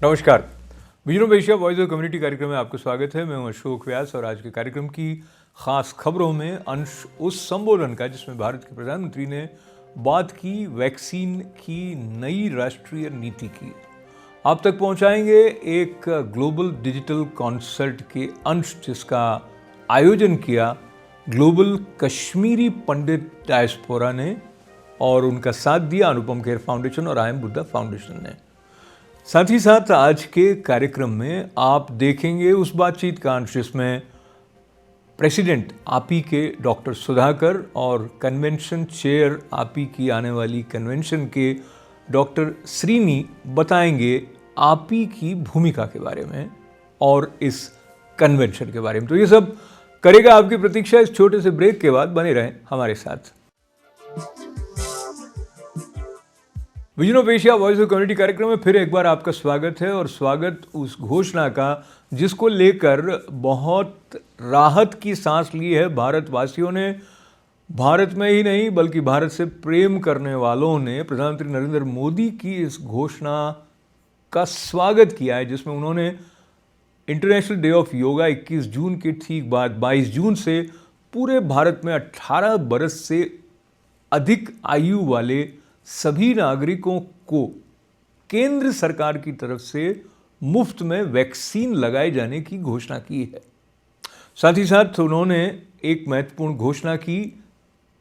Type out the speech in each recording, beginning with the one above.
नमस्कार, vision of Asia voice of community कार्यक्रम में आपका स्वागत है। मैं हूं अशोक व्यास और आज के कार्यक्रम की खास खबरों में अंश उस संबोधन का जिसमें भारत के प्रधानमंत्री ने बात की वैक्सीन की नई राष्ट्रीय नीति की। आप तक पहुंचाएंगे एक ग्लोबल डिजिटल कॉन्सर्ट के अंश जिसका आयोजन किया ग्लोबल कश्मीरी पंडित डायस्पोरा ने और उनका साथ दिया अनुपम खेर फाउंडेशन और आई एम बुद्धा फाउंडेशन ने। साथ ही साथ आज के कार्यक्रम में आप देखेंगे उस बातचीत का अंश जिसमें प्रेसिडेंट आपी के डॉक्टर सुधाकर और कन्वेंशन चेयर आपी की आने वाली कन्वेंशन के डॉक्टर श्रीनी बताएंगे आपी की भूमिका के बारे में और इस कन्वेंशन के बारे में। तो ये सब करेगा आपकी प्रतीक्षा। इस छोटे से ब्रेक के बाद बने रहें हमारे साथ। Vision of Asia voice of community कार्यक्रम में फिर एक बार आपका स्वागत है और स्वागत उस घोषणा का जिसको लेकर बहुत राहत की सांस ली है भारतवासियों ने। भारत में ही नहीं बल्कि भारत से प्रेम करने वालों ने प्रधानमंत्री नरेंद्र मोदी की इस घोषणा का स्वागत किया है जिसमें उन्होंने इंटरनेशनल डे ऑफ योगा 21 जून के ठीक बाद 22 जून से पूरे भारत में 18 बरस से अधिक आयु वाले सभी नागरिकों को केंद्र सरकार की तरफ से मुफ्त में वैक्सीन लगाए जाने की घोषणा की है। साथ ही साथ उन्होंने एक महत्वपूर्ण घोषणा की,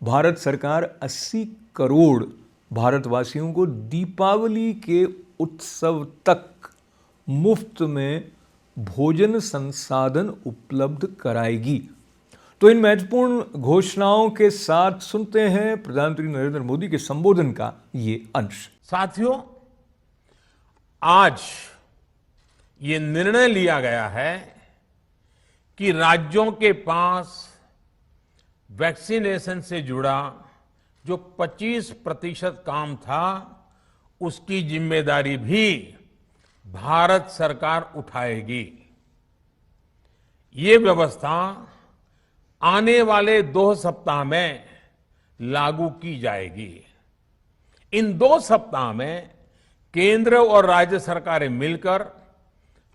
भारत सरकार 80 करोड़ भारतवासियों को दीपावली के उत्सव तक मुफ्त में भोजन संसाधन उपलब्ध कराएगी। तो इन महत्वपूर्ण घोषणाओं के साथ सुनते हैं प्रधानमंत्री नरेंद्र मोदी के संबोधन का ये अंश। साथियों, आज ये निर्णय लिया गया है कि राज्यों के पास वैक्सीनेशन से जुड़ा जो 25% काम था उसकी जिम्मेदारी भी भारत सरकार उठाएगी। ये व्यवस्था आने वाले 2 सप्ताह में लागू की जाएगी। इन 2 सप्ताह में केंद्र और राज्य सरकारें मिलकर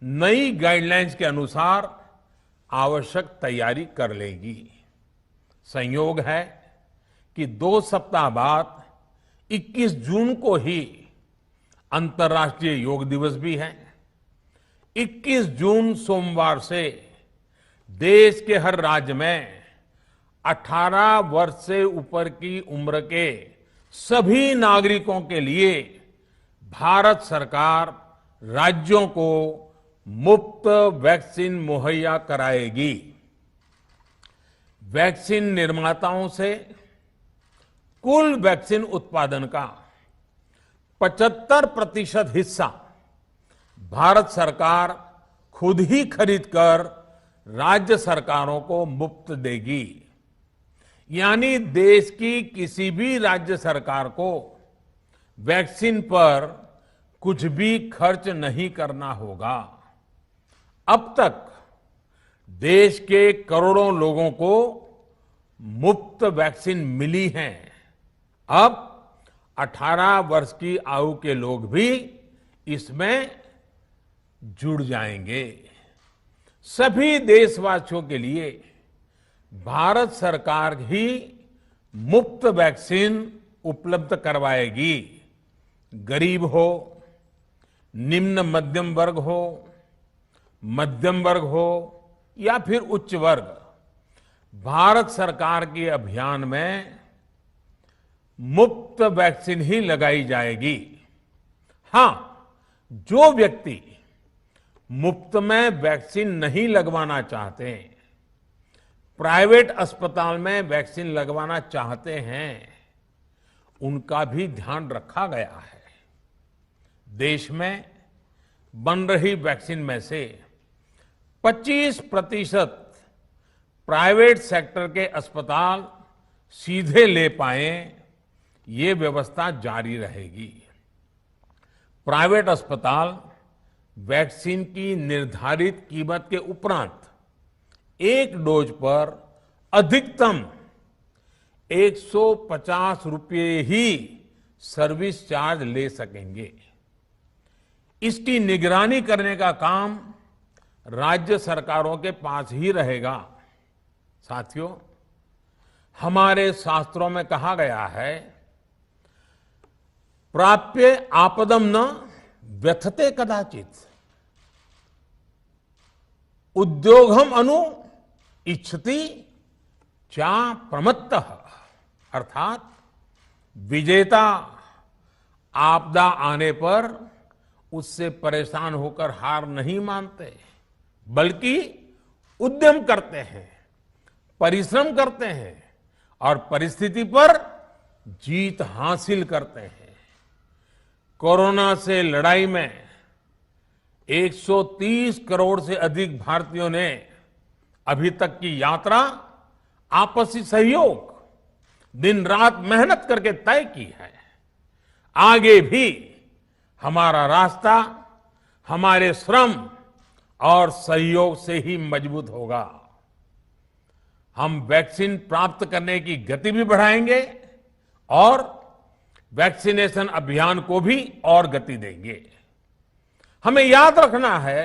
नई गाइडलाइंस के अनुसार आवश्यक तैयारी कर लेंगी। संयोग है कि 2 सप्ताह बाद 21 जून को ही अंतर्राष्ट्रीय योग दिवस भी है। 21 जून सोमवार से देश के हर राज्य में 18 वर्ष से ऊपर की उम्र के सभी नागरिकों के लिए भारत सरकार राज्यों को मुफ्त वैक्सीन मुहैया कराएगी। वैक्सीन निर्माताओं से कुल वैक्सीन उत्पादन का 75% हिस्सा भारत सरकार खुद ही खरीदकर राज्य सरकारों को मुफ्त देगी। यानी देश की किसी भी राज्य सरकार को वैक्सीन पर कुछ भी खर्च नहीं करना होगा। अब तक देश के करोड़ों लोगों को मुफ्त वैक्सीन मिली है। अब 18 वर्ष की आयु के लोग भी इसमें जुड़ जाएंगे। सभी देशवासियों के लिए भारत सरकार ही मुफ्त वैक्सीन उपलब्ध करवाएगी। गरीब हो, निम्न मध्यम वर्ग हो, मध्यम वर्ग हो या फिर उच्च वर्ग, भारत सरकार के अभियान में मुफ्त वैक्सीन ही लगाई जाएगी। हां, जो व्यक्ति मुफ्त में वैक्सीन नहीं लगवाना चाहते, प्राइवेट अस्पताल में वैक्सीन लगवाना चाहते हैं, उनका भी ध्यान रखा गया है। देश में बन रही वैक्सीन में से 25% प्राइवेट सेक्टर के अस्पताल सीधे ले पाए, ये व्यवस्था जारी रहेगी। प्राइवेट अस्पताल वैक्सीन की निर्धारित कीमत के उपरांत एक डोज पर अधिकतम 150 रुपये ही सर्विस चार्ज ले सकेंगे। इसकी निगरानी करने का काम राज्य सरकारों के पास ही रहेगा। साथियों, हमारे शास्त्रों में कहा गया है, प्राप्य आपदम न व्यथते कदाचित, उद्योगम अनु इच्छति चा प्रमत्तः, अर्थात विजेता आपदा आने पर उससे परेशान होकर हार नहीं मानते, बल्कि उद्यम करते हैं, परिश्रम करते हैं और परिस्थिति पर जीत हासिल करते हैं। कोरोना से लड़ाई में 130 करोड़ से अधिक भारतीयों ने अभी तक की यात्रा आपसी सहयोग, दिन रात मेहनत करके तय की है। आगे भी हमारा रास्ता हमारे श्रम और सहयोग से ही मजबूत होगा। हम वैक्सीन प्राप्त करने की गति भी बढ़ाएंगे और वैक्सीनेशन अभियान को भी और गति देंगे। हमें याद रखना है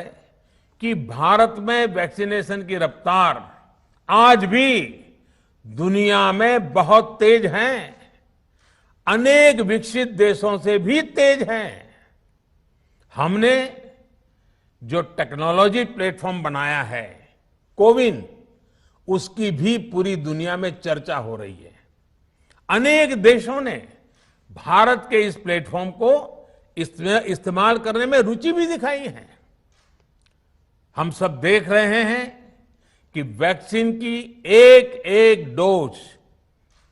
कि भारत में वैक्सीनेशन की रफ्तार आज भी दुनिया में बहुत तेज है, अनेक विकसित देशों से भी तेज है। हमने जो टेक्नोलॉजी प्लेटफॉर्म बनाया है, कोविन, उसकी भी पूरी दुनिया में चर्चा हो रही है। अनेक देशों ने भारत के इस प्लेटफॉर्म को इस्तेमाल करने में रुचि भी दिखाई है। हम सब देख रहे हैं कि वैक्सीन की एक एक डोज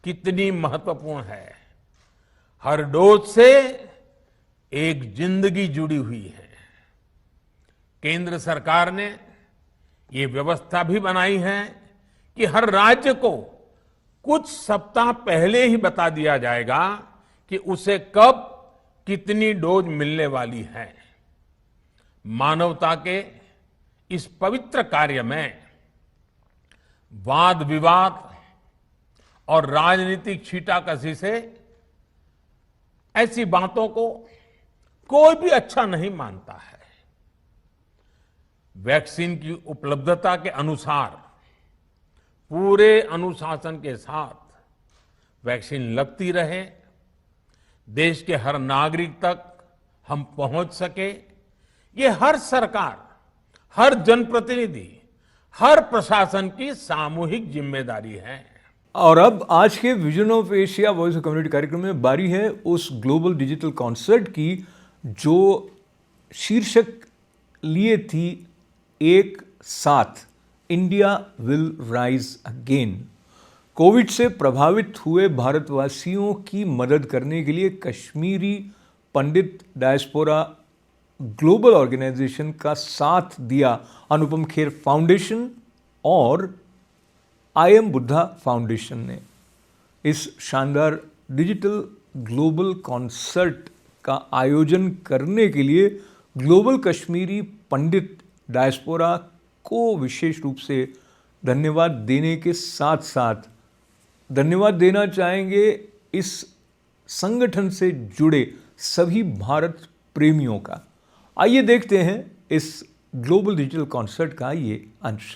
कितनी महत्वपूर्ण है। हर डोज से एक जिंदगी जुड़ी हुई है। केंद्र सरकार ने ये व्यवस्था भी बनाई है कि हर राज्य को कुछ सप्ताह पहले ही बता दिया जाएगा कि उसे कब कितनी डोज मिलने वाली है। मानवता के इस पवित्र कार्य में वाद विवाद और राजनीतिक छींटाकशी से ऐसी बातों को कोई भी अच्छा नहीं मानता है। वैक्सीन की उपलब्धता के अनुसार पूरे अनुशासन के साथ वैक्सीन लगती रहे, देश के हर नागरिक तक हम पहुंच सके, ये हर सरकार, हर जनप्रतिनिधि, हर प्रशासन की सामूहिक जिम्मेदारी है। और अब आज के vision of Asia voice of community कार्यक्रम में बारी है उस ग्लोबल डिजिटल कॉन्सर्ट की जो शीर्षक लिए थी एक साथ, India will rise again. Covid से प्रभावित हुए भारतवासियों की मदद करने के लिए कश्मीरी पंडित डायस्पोरा ग्लोबल ऑर्गेनाइजेशन का साथ दिया अनुपम खेर फाउंडेशन और आई एम बुद्धा फाउंडेशन ने। इस शानदार डिजिटल ग्लोबल कॉन्सर्ट का आयोजन करने के लिए ग्लोबल कश्मीरी पंडित डायस्पोरा को विशेष रूप से धन्यवाद देने के साथ साथ धन्यवाद देना चाहेंगे इस संगठन से जुड़े सभी भारत प्रेमियों का। आइए देखते हैं इस ग्लोबल डिजिटल कॉन्सर्ट का ये अंश।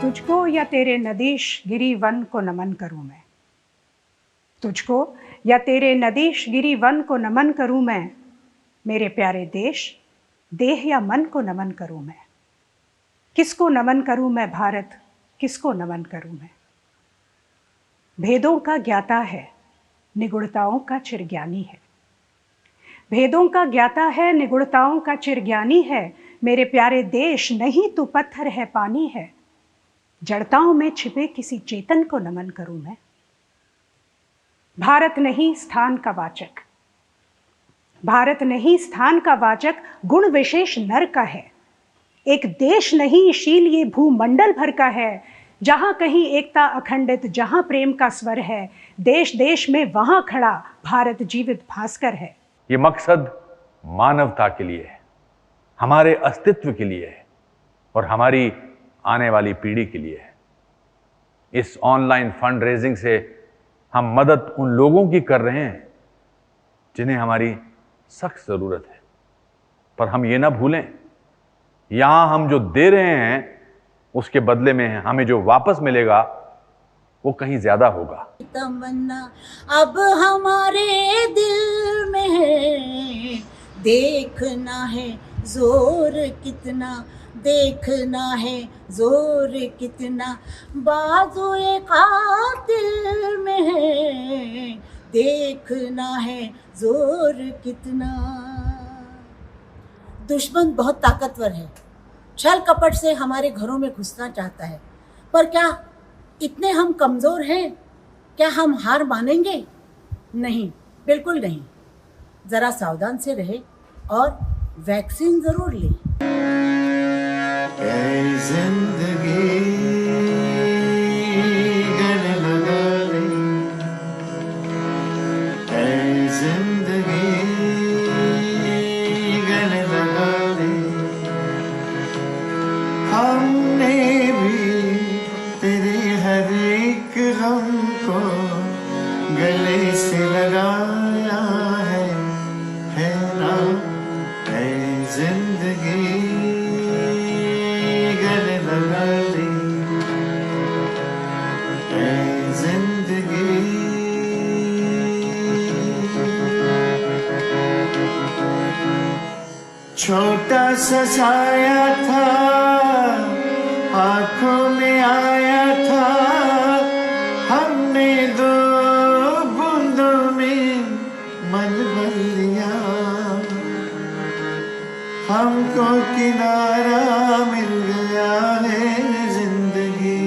तुझको या तेरे नदीश गिरी वन को नमन करूं मैं, तुझको या तेरे नदीश गिरी वन को नमन करूं मैं, मेरे प्यारे देश, देह या मन को नमन करूं मैं। किसको नमन करूं मैं भारत, किसको नमन करूं मैं। भेदों का ज्ञाता है, निगुड़ताओं का चिरज्ञानी है। भेदों का ज्ञाता है, निगुड़ताओं का चिरज्ञानी है। मेरे प्यारे देश, नहीं तू पत्थर है पानी है। जड़ताओं में छिपे किसी चेतन को नमन करूं मैं। भारत नहीं स्थान का वाचक, भारत नहीं स्थान का वाचक, गुण विशेष नर का है। एक देश नहीं शील ये भूमंडल भर का है। जहां कहीं एकता अखंडित, जहां प्रेम का स्वर है, देश देश में वहां खड़ा भारत जीवित भास्कर है। ये मकसद मानवता के लिए है, हमारे अस्तित्व के लिए है और हमारी आने वाली पीढ़ी के लिए है। इस ऑनलाइन फंड रेजिंग से हम मदद उन लोगों की कर रहे हैं जिन्हें हमारी सख्त जरूरत है, पर हम ये ना भूलें, यहां हम जो दे रहे हैं उसके बदले में हमें जो वापस मिलेगा वो कहीं ज्यादा होगा। तमन्ना अब हमारे दिल में है, देखना है जोर कितना, देखना है जोर कितना, बाजुए कातिल में है, देखना है जोर कितना। दुश्मन बहुत ताकतवर है, छल कपट से हमारे घरों में घुसना चाहता है, पर क्या इतने हम कमज़ोर हैं? क्या हम हार मानेंगे? नहीं, बिल्कुल नहीं। ज़रा सावधान से रहे और वैक्सीन ज़रूर लें। जिंदगी गले लगा ले, जिंदगी गले लगा ले। हमने भी तेरे हर एक गम को गले से लगाया है ना? है जिंदगी गले लगा ले, है जिंदगी। छोटा सा साया था, आंखों में आया था, हमने दो बूंदों में मन भर लिया। हमको किनारा मिल गया है जिंदगी।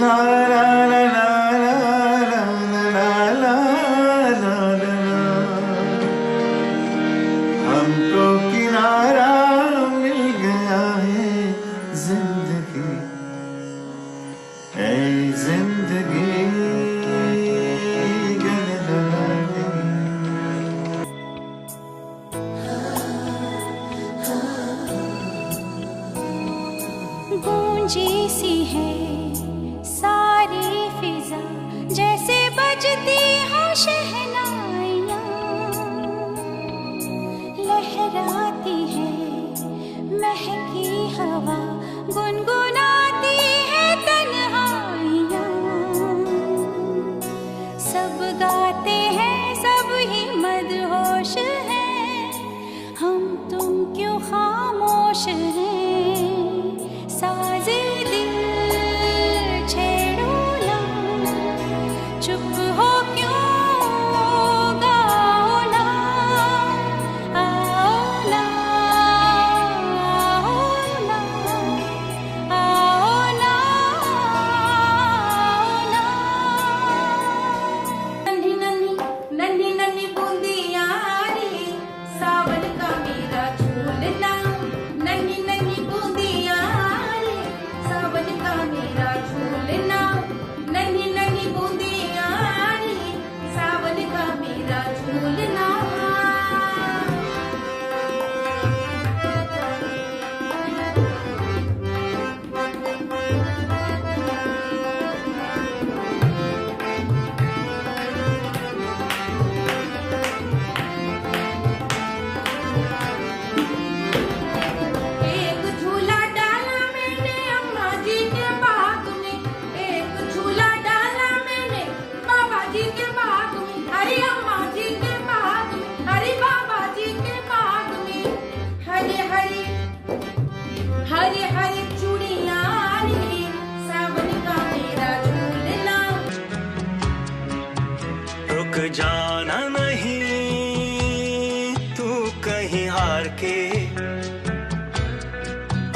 ला ला ला ला ला ला ला ला ला। हमको किनारा मिल गया है जिंदगी, ऐ जिंदगी गले लगा ले। गूंजी सी है सारी फिजा, जैसे बजती हो शहनाइयाँ, लहराती है महकी हवा, गुनगुनाती है तन्हाइयाँ। सब गाते हैं, सब ही मदहोश हैं, हम तुम क्यों खामोश हैं? साजे दिल छेड़ो ना, चुप हो क्यों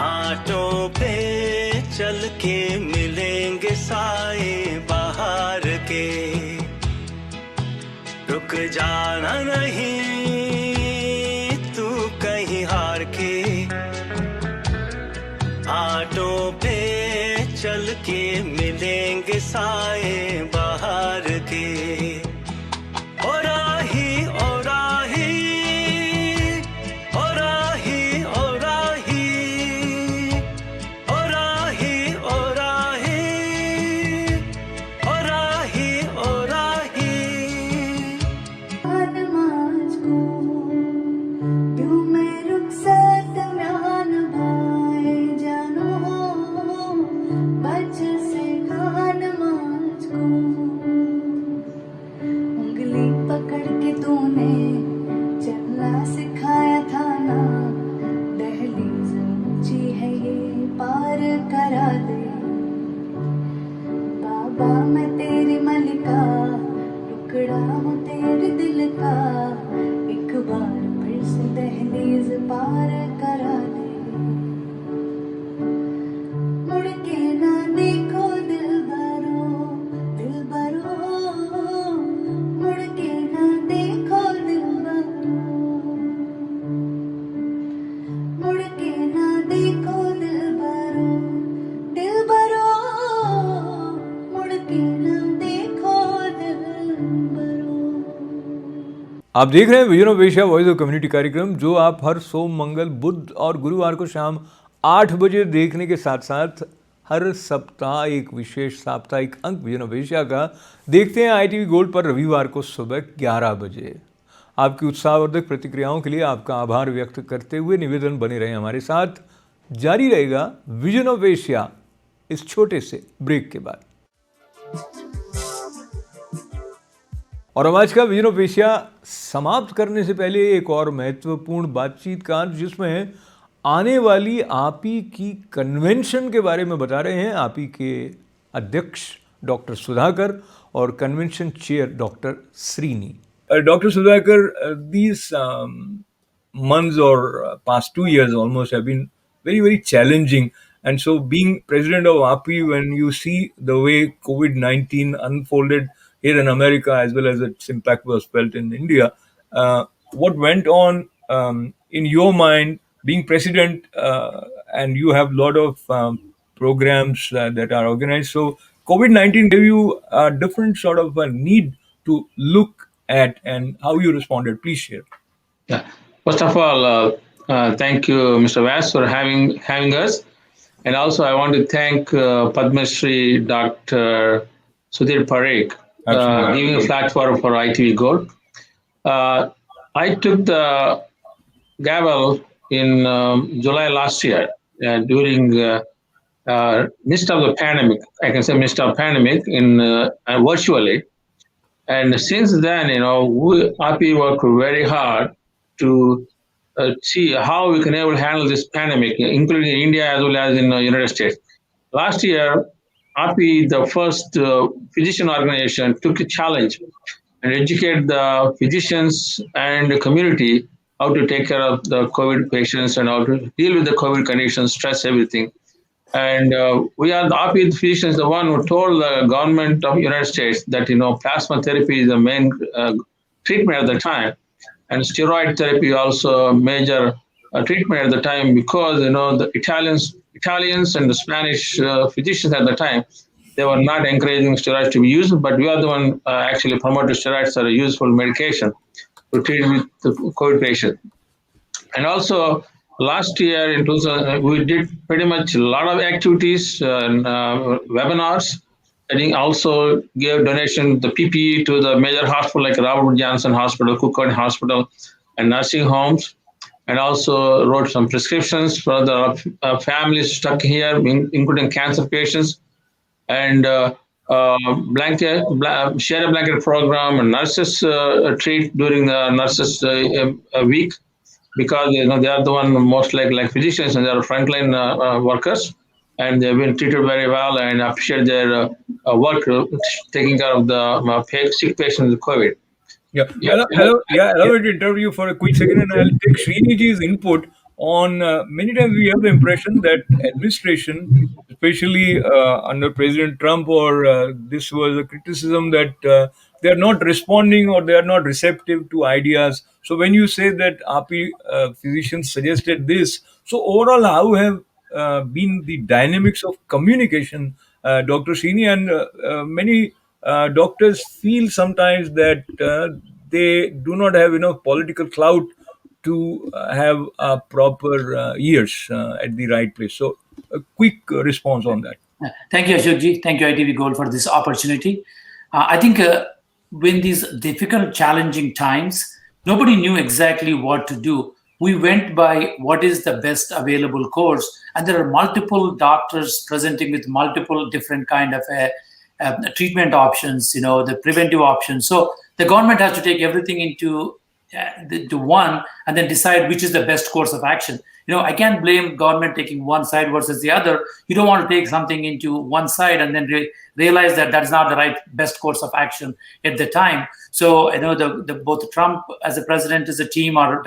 आटों पे चल के मिलेंगे साए बाहर के, रुक जाना नहीं तू कहीं हार के। आटों पे चल के मिलेंगे साए बाहर के। ओ राही ओ राही ओ राही ओ राही ओ राही ओ राही ओ राही ओ राही। नमाज को क्यों मैं रुखसत म्यान भाए जानो, बच से खान नमाज को उंगली पकड़ के तूने चलना सिखाया था ना, दहलीज ऊंची है ये पार करा दे। बाबा मैं तेरी मलिका, टुकड़ा हूँ तेरे दिल का, एक बार फिर से दहलीज पार करा दे। मुड़ के ना देखो दिल भरो, मुड़ के ना देखो दिल भरो, मुड़ के ना देखो दिल भरो, मुड़ के ना देखो दिल भरो। आप देख रहे हैं vision of Asia voice of community कार्यक्रम, जो आप हर सोम, मंगल, बुध और गुरुवार को शाम 8 बजे देखने के साथ साथ हर सप्ताह एक विशेष साप्ताहिक अंक विजन ऑफ एशिया का देखते हैं ITV गोल्ड पर रविवार को सुबह 11 बजे। आपकी उत्साहवर्धक प्रतिक्रियाओं के लिए आपका आभार व्यक्त करते हुए निवेदन बने रहे हमारे साथ। जारी रहेगा विजन ऑफ एशिया इस छोटे से ब्रेक के बाद। और हम आज का विजन ऑफ एशिया समाप्त करने से पहले एक और महत्वपूर्ण बातचीत का अंत, जिसमें आने वाली आपी की कन्वेंशन के बारे में बता रहे हैं आपी के अध्यक्ष डॉक्टर सुधाकर और convention chair doctor Srini. Dr. Sudhakar, these months or past 2 years almost have been very, very challenging. And so, being president of API, when you see the way COVID-19 unfolded here in America as well as its impact was felt in India, what went on in your mind, being president, and you have a lot of programs that are organized. So, COVID-19 gave you a different sort of a need to look at, and how you responded. Please share. Yeah. First of all, thank you, Mr. Vass, for having us, and also I want to thank Padma Shri Dr. Sudhir Parikh giving a platform for ITV Gold. I took the gavel in July last year during midst of the pandemic. I can say midst of pandemic in virtually. And since then, we API worked very hard to see how we can able to handle this pandemic, including in India as well as in the United States. Last year, API, the first physician organization, took a challenge and educate the physicians and the community how to take care of the COVID patients and how to deal with the COVID conditions, stress, everything. And we are the API physicians, the one who told the government of the United States that plasma therapy is the main treatment at the time, and steroid therapy also a major treatment at the time, because the Italians and the Spanish physicians at the time, they were not encouraging steroids to be used, but we are the one actually promoted steroids as a useful medication to treat with the COVID patient. And also, last year in 2000, we did pretty much a lot of activities and webinars. And also gave donation, the PPE to the major hospital like Robert Wood Johnson Hospital, Cook County Hospital, and nursing homes. And also wrote some prescriptions for the families stuck here, including cancer patients. And share a blanket program, and nurses treat during the nurses week, because they are the one most like physicians, and they are frontline workers, and they've been treated very well, and appreciate their work taking care of the sick patients with COVID. Allow me to interrupt you for a quick second, and I'll take Sriniji's input on many times we have the impression that administration, especially under President Trump, or this was a criticism that they are not responding or they are not receptive to ideas. So when you say that API physicians suggested this, so overall, how have been the dynamics of communication, Dr. Srini, and many doctors feel sometimes that they do not have enough political clout to have a proper ears at the right place. So, a quick response on that. Thank you, Ashokji. Thank you, ITV Gold, for this opportunity. I think when these difficult, challenging times, nobody knew exactly what to do. We went by what is the best available course, and there are multiple doctors presenting with multiple different kind of treatment options. The preventive options. So the government has to take everything into one and then decide which is the best course of action. I can't blame government taking one side versus the other. You don't want to take something into one side and then realize that that's not the right best course of action at the time. So both Trump as a president is a team, or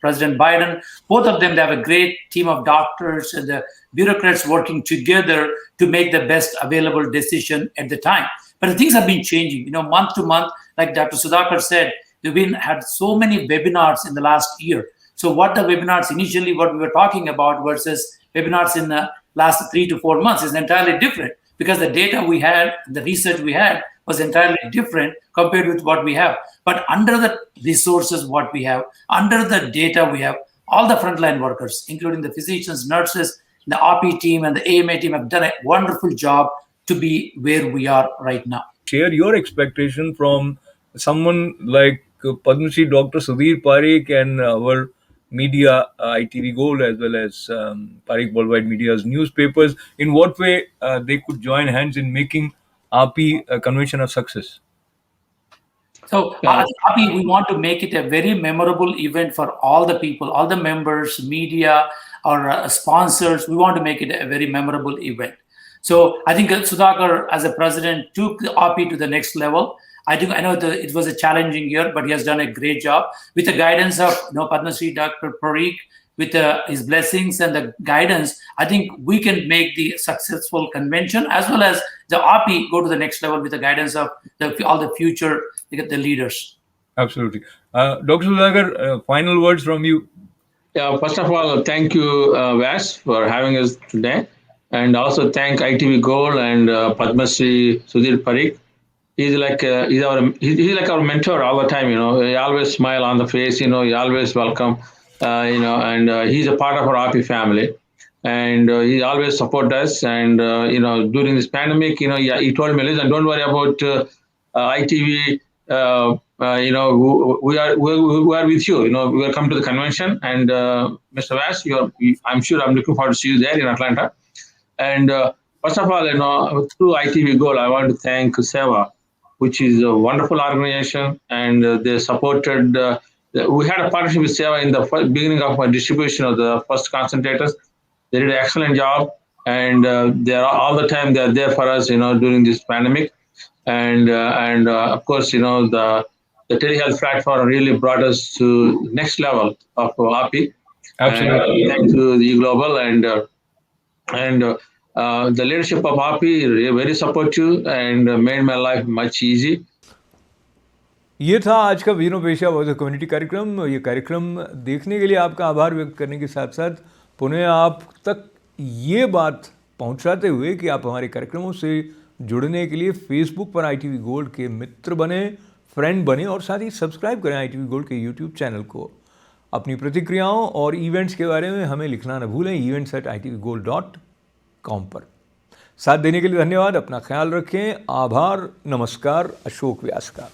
President Biden, both of them, they have a great team of doctors and the bureaucrats working together to make the best available decision at the time. But things have been changing, month to month. Like Dr. Sudhakar said, we've had so many webinars in the last year. So what the webinars initially, what we were talking about versus webinars in the last 3 to 4 months is entirely different, because the data we had, the research we had was entirely different compared with what we have. But under the resources, what we have, under the data we have, all the frontline workers, including the physicians, nurses, the RP team and the AMA team have done a wonderful job to be where we are right now. Share your expectation from someone like Padma Shri Dr. Sudhir Parikh and our media, ITV Gold, as well as Parikh Worldwide Media's newspapers, in what way they could join hands in making RP convention a success? So RP, we want to make it a very memorable event for all the people, all the members, media, or sponsors. We want to make it a very memorable event. So I think Sudhakar, as a president, took the RP to the next level. I know it was a challenging year, but he has done a great job with the guidance of Padma Shri Dr. Parikh, with his blessings and the guidance. I think we can make the successful convention as well as the RP go to the next level with the guidance of all the future the leaders. Absolutely. Dr. Sudhakar, final words from you. Yeah, first of all, thank you, Vas, for having us today. And also thank ITV Gold and Padma Shri Sudhir Parikh. He's like our mentor all the time. He always smile on the face. He always welcome. And he's a part of our RP family, and he always support us. And during this pandemic, he told me, listen, don't worry about ITV. We are with you. We will come to the convention, and Mr. Vas, I'm sure I'm looking forward to see you there in Atlanta. And first of all, through ITV Gold, I want to thank Seva, which is a wonderful organization, and they supported. We had a partnership with Seva in the beginning of my distribution of the first concentrators. They did an excellent job, and they are all the time. They are there for us, during this pandemic, and of course, the telehealth platform really brought us to next level of RP. Absolutely. Thanks to the Global and the leadership of RP very supportive and made my life much easy. ये था आज का vision of Asia voice of community कार्यक्रम। ये कार्यक्रम देखने के लिए आपका आभार व्यक्त करने के साथ साथ पुनः आप तक ये बात पहुंचाते हुए कि आप हमारे कार्यक्रमों से जुड़ने के लिए फेसबुक पर ITV गोल्ड के मित्र बने, फ्रेंड बने और साथ ही सब्सक्राइब करें ITV गोल्ड के यूट्यूब चैनल को। अपनी प्रतिक्रियाओं और इवेंट्स के बारे में हमें लिखना न भूलें events@itvgold.com पर। साथ देने के लिए धन्यवाद। अपना ख्याल रखें। आभार। नमस्कार। अशोक व्यास का।